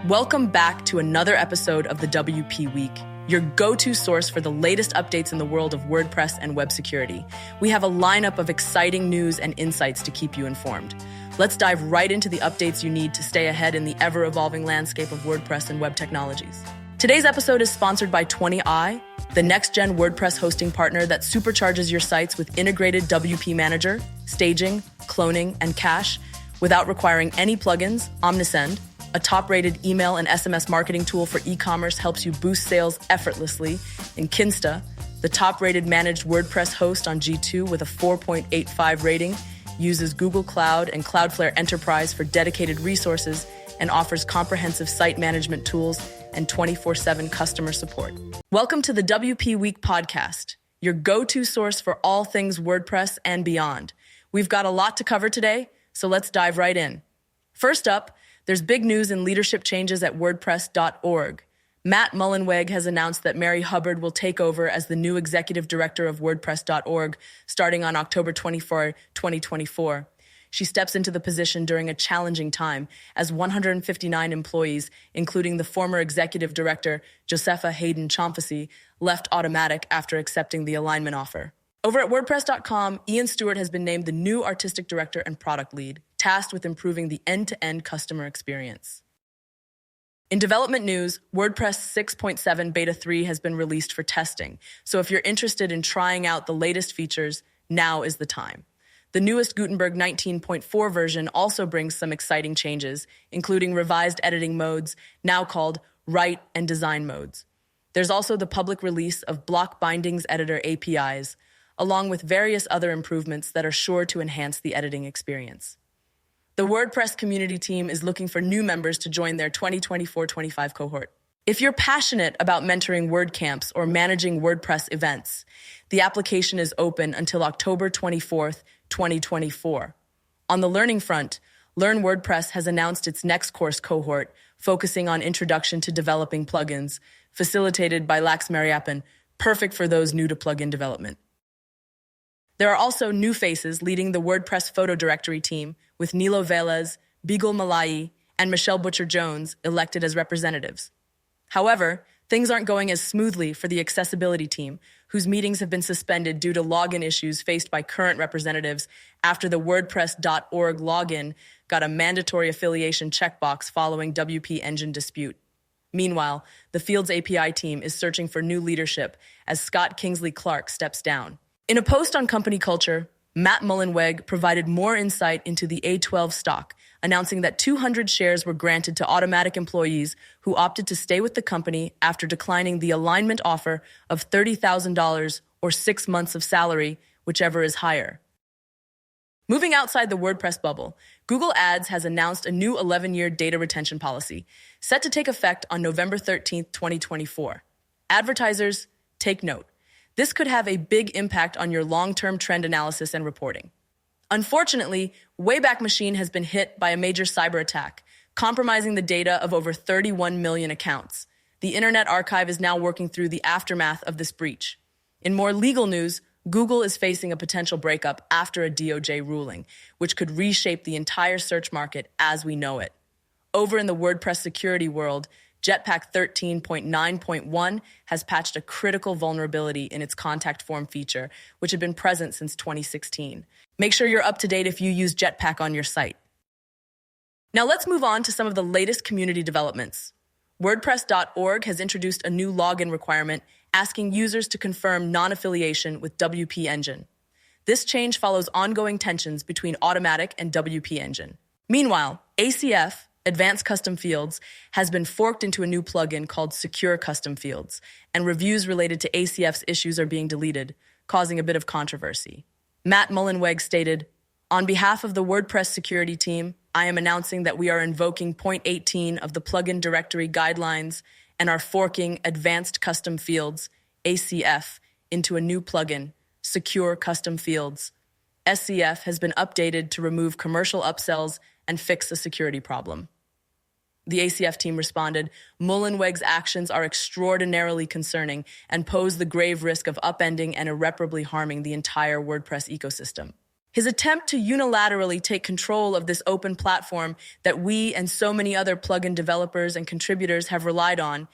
Welcome back to another episode of the WP Week, your go-to source for the latest updates in the world of WordPress and web security. We have a lineup of exciting news and insights to keep you informed. Let's dive right into the updates you need to stay ahead in the ever-evolving landscape of WordPress and web technologies. Today's episode is sponsored by 20i, the next-gen WordPress hosting partner that supercharges your sites with integrated WP Manager, staging, cloning, and cache without requiring any plugins. Omnisend, a top-rated email and SMS marketing tool for e-commerce, helps you boost sales effortlessly. And Kinsta, the top-rated managed WordPress host on G2 with a 4.85 rating, uses Google Cloud and Cloudflare Enterprise for dedicated resources and offers comprehensive site management tools and 24/7 customer support. Welcome to the WP Week podcast, your go-to source for all things WordPress and beyond. We've got a lot to cover today, so let's dive right in. First up, there's big news and leadership changes at WordPress.org. Matt Mullenweg has announced that Mary Hubbard will take over as the new executive director of WordPress.org starting on October 24, 2024. She steps into the position during a challenging time as 159 employees, including the former executive director, Josepha Hayden Chomphosy, left Automatic after accepting the alignment offer. Over at WordPress.com, Ian Stewart has been named the new artistic director and product lead, tasked with improving the end-to-end customer experience. In development news, WordPress 6.7 Beta 3 has been released for testing, so if you're interested in trying out the latest features, now is the time. The newest Gutenberg 19.4 version also brings some exciting changes, including revised editing modes, now called Write and Design modes. There's also the public release of Block Bindings Editor APIs, along with various other improvements that are sure to enhance the editing experience. The WordPress Community Team is looking for new members to join their 2024-25 cohort. If you're passionate about mentoring WordCamps or managing WordPress events, the application is open until October 24th, 2024. On the learning front, Learn WordPress has announced its next course cohort, focusing on introduction to developing plugins, facilitated by Lax Mariappan, perfect for those new to plugin development. There are also new faces leading the WordPress photo directory team, with Nilo Velez, Beagle Malai, and Michelle Butcher-Jones elected as representatives. However, things aren't going as smoothly for the accessibility team, whose meetings have been suspended due to login issues faced by current representatives after the WordPress.org login got a mandatory affiliation checkbox following WP Engine dispute. Meanwhile, the Fields API team is searching for new leadership as Scott Kingsley Clark steps down. In a post on company culture, Matt Mullenweg provided more insight into the A12 stock, announcing that 200 shares were granted to Automatic employees who opted to stay with the company after declining the alignment offer of $30,000 or 6 months of salary, whichever is higher. Moving outside the WordPress bubble, Google Ads has announced a new 11-year data retention policy, set to take effect on November 13, 2024. Advertisers, take note. This could have a big impact on your long-term trend analysis and reporting. Unfortunately, Wayback Machine has been hit by a major cyber attack, compromising the data of over 31 million accounts. The Internet Archive is now working through the aftermath of this breach. In more legal news, Google is facing a potential breakup after a DOJ ruling, which could reshape the entire search market as we know it. Over in the WordPress security world, Jetpack 13.9.1 has patched a critical vulnerability in its contact form feature, which had been present since 2016. Make sure you're up to date if you use Jetpack on your site. Now let's move on to some of the latest community developments. WordPress.org has introduced a new login requirement asking users to confirm non-affiliation with WP Engine. This change follows ongoing tensions between Automatic and WP Engine. Meanwhile, ACF, Advanced Custom Fields, has been forked into a new plugin called Secure Custom Fields, and reviews related to ACF's issues are being deleted, causing a bit of controversy. Matt Mullenweg stated, "On behalf of the WordPress security team, I am announcing that we are invoking point 18 of the plugin directory guidelines and are forking Advanced Custom Fields, ACF, into a new plugin, Secure Custom Fields. SCF has been updated to remove commercial upsells and fix a security problem." The ACF team responded, "Mullenweg's actions are extraordinarily concerning and pose the grave risk of upending and irreparably harming the entire WordPress ecosystem." His attempt to unilaterally take control of this open platform that we and so many other plugin developers and contributors have relied on,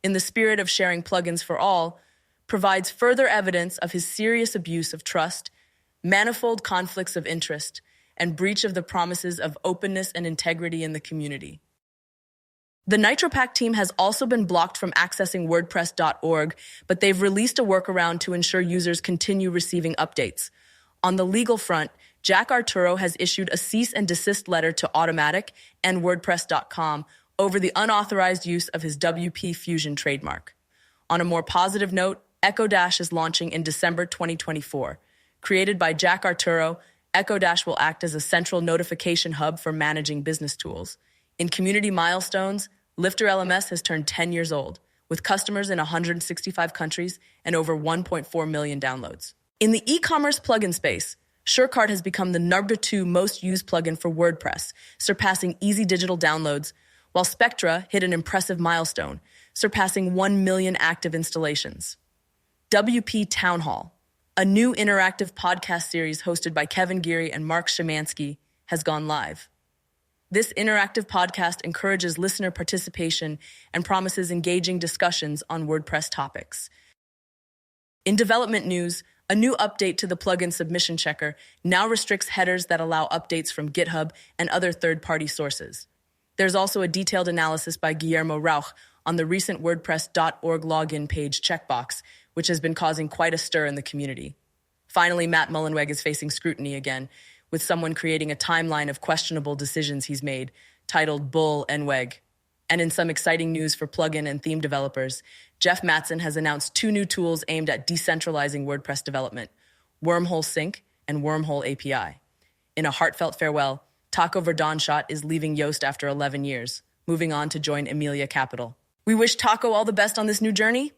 in the spirit of sharing plugins for all, provides further evidence of his serious abuse of trust, manifold conflicts of interest, and breach of the promises of openness and integrity in the community. The NitroPack team has also been blocked from accessing WordPress.org, but they've released a workaround to ensure users continue receiving updates. On the legal front, Jack Arturo has issued a cease and desist letter to Automatic and WordPress.com over the unauthorized use of his WP Fusion trademark. On a more positive note, Echo Dash is launching in December 2024. Created by Jack Arturo, Echo Dash will act as a central notification hub for managing business tools. In community milestones, Lifter LMS has turned 10 years old, with customers in 165 countries and over 1.4 million downloads. In the e-commerce plugin space, SureCart has become the number 2 most used plugin for WordPress, surpassing easy digital downloads, while Spectra hit an impressive milestone, surpassing 1 million active installations. WP Town Hall, a new interactive podcast series hosted by Kevin Geary and Mark Szymanski, has gone live. This interactive podcast encourages listener participation and promises engaging discussions on WordPress topics. In development news, a new update to the plugin submission checker now restricts headers that allow updates from GitHub and other third-party sources. There's also a detailed analysis by Guillermo Rauch on the recent WordPress.org login page checkbox, which has been causing quite a stir in the community. Finally, Matt Mullenweg is facing scrutiny again, with someone creating a timeline of questionable decisions he's made, titled Bull and Weg. And in some exciting news for plugin and theme developers, Jeff Mattson has announced 2 new tools aimed at decentralizing WordPress development, Wormhole Sync and Wormhole API. In a heartfelt farewell, Taco Verdonshot is leaving Yoast after 11 years, moving on to join Amelia Capital. We wish Taco all the best on this new journey.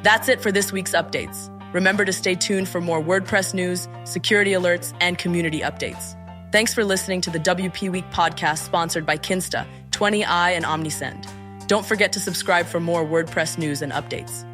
That's it for this week's updates. Remember to stay tuned for more WordPress news, security alerts, and community updates. Thanks for listening to the WP Week podcast sponsored by Kinsta, 20i, and Omnisend. Don't forget to subscribe for more WordPress news and updates.